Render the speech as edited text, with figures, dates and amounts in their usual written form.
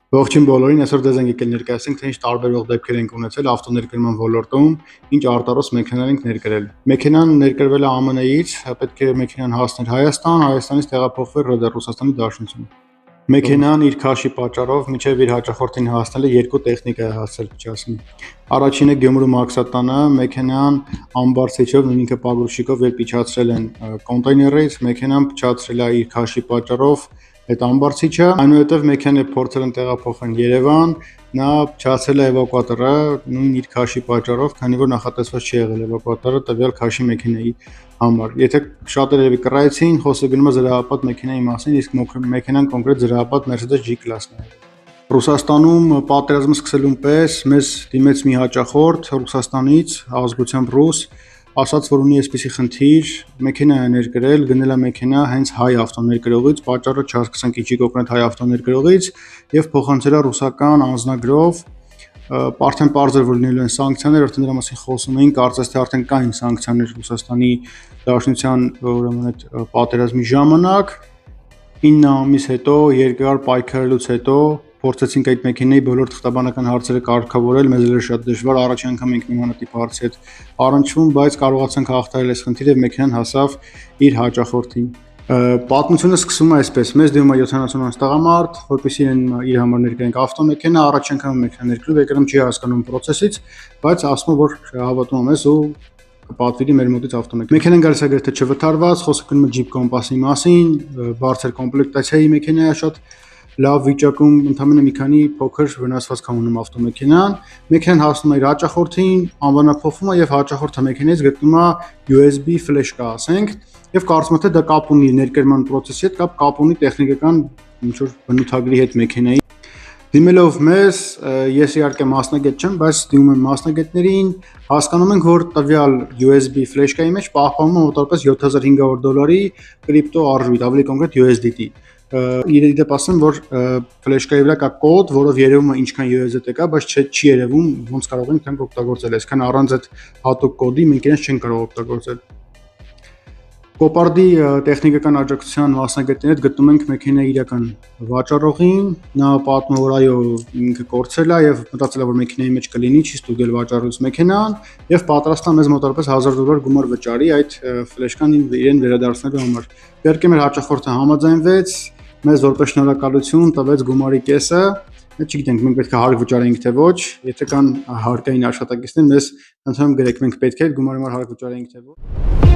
Ողջույն բոլորին, այսօր ձեզ ենք եկել ներկայացնենք, թե ինչ տարբերող դեպքեր ենք ունեցել ավտոներկրման ոլորտում, ինչ արտարոց մեքենաներ ենք ներկրել։ Մեքենան ներկրվել է ԱՄՆ-ից, պետք է մեքենան հասներ Հայաստան, Հայաստանից տեղափոխվել ՌԴ Ռուսաստանի Դաշնություն։ Մեքենան իր քաշի պատճառով մինչև իր հաճախորդին հասնելը երկու տեխնիկա է հասցրել փչացնի։ Առաջինը Գյումրու Մաքսատանը, մեքենան ամբարձիչով, նույնիսկ պագրուշիկով երբ իջացրել են կոնտեյներից, մեքենան փչացրել է իր քաշի պատճառով այդ ամբարձիչը, այնուհետև մեքենան փորձել են տեղափոխել Երևան, նա փչացրել է էվակուատորը նույն իր քաշի պատճառով, քանի որ նախատեսված չի եղել էվակուատորը տվյալ քաշի մեքենայի համար։ Եթե շատերը կռայեցին, խոսքը գնում է զրահապատ մեքենայի մասին, իսկ մեքենան կոնկրետ զրահապատ Mercedes G-Class-ն է։ Ռուսաստանում պատերազմը սկսելուն պես մեզ դիմեց մի հաճախորդ Ռուսաստանից, ազգությամբ ռուս, ասաց, որ ունի այսպիսի խնդիր, մեքենա է ներկրել, գնել է մեքենա հենց հայ ավտոներկրողից, պատճառը չհասկացանք ինչի կօգնեց հայ ավտոներկրողից եւ փոխանցել է ռուսական անձնագրով, արդեն պարզ էր, որ լինելու են սանկցիաներ, արդեն դրա մասին խոսում էին, կարծես թե արդեն կային սանկցիաներ Ռուսաստանի Դաշնության, ուրեմն այդ պատերազմի ժամանակ, 9 ամիս հետո, երկար պայքարելուց հետո փորձեցինք այդ մեքենայի բոլոր թղթաբանական հարցերը կարգավորել, մեզ էր շատ դժվար, առաջին անգամ ենք նմանատիպ հարցի հետ առնչվում, բայց կարողացանք հաղթահարել այս խնդիրը եւ մեքենան հասավ իր հաճախորդին։ Պատմությունը սկսվում է այսպես. մեզ դիմում է 70 անց տղամարդ, որպեսզի իր համար ներկայենք ավտոմեքենա, առաջին անգամ մեքենա ներկրում, եկրում չի հասկանում process-ից, բայց ասում է, որ հավատում եմ ես ու կպատվիրի մեր մոտից ավտոմեքենա։ Մեքենան գալիս է գրեթե չվթարված, խոսքը գնում է Jeep Compass-ի մասին, բարձր կոմպլեկտացիայի մեքենա է, շատ լավ վիճակում, ընդամենը մի քանի փոքր վնասվածք ունում ավտոմեքենան։ Մեքենան հասնում է իր հաճախորդին, անվանափոխվում է եւ հաճախորդը մեքենայից գտնում է USB ֆլեշկա, ասենք, եւ կարծում է թե դա կապ ունի ներկրման process-ի հետ, կապ ունի տեխնիկական ինչ-որ բնութագրի հետ մեքենայի։ Դիմելով մեզ, ես իհարկե մասնագետ չեմ, բայց դիմում եմ մասնագետներին, հասկանում ենք, որ տվյալ USB ֆլեշկայի մեջ պահպանվում է մոտավորապես $7500 կրիպտո արժույթ, ավելի կոնկրետ USDT։ Իրի դեպ ասեմ, որ ֆլեշկայի վրա կա կոդ, որով երևում է ինչքան USDT կա, բայց չի երևում ոնց կարող ենք դրանք օգտագործել, այսքան առանց այդ հատուկ կոդի մենք իրենց չենք կարող օգտագործել։ Կոպարդի տեխնիկական աջակցության մասնագետների հետ գտնում ենք մեքենայի իրական վաճառողին, նա պատմում է, որ այո, ինքը կորցրել է եւ մտածել է, որ մեքենայի մեջ կլինի, չի ստուգել վաճառելուց մեքենան եւ պատրաստ է մեզ մոտավորապես $1000 գումար վճարի այդ ֆլեշկան իրեն վերադարձնելու համար։ Իհարկե մեր հաճախորդը համաձայնվեց, մեզ որպես շնորհակալություն տվեց գումարի կեսը։ Չգիտենք, մենք պետք է հարկ վճարենք թե ոչ, եթե կան հարկային աշխատակիցներ, մեզ ընդհանրապես գրեք, մենք պետք է այդ գումարի համար հարկ վճարենք թե ոչ։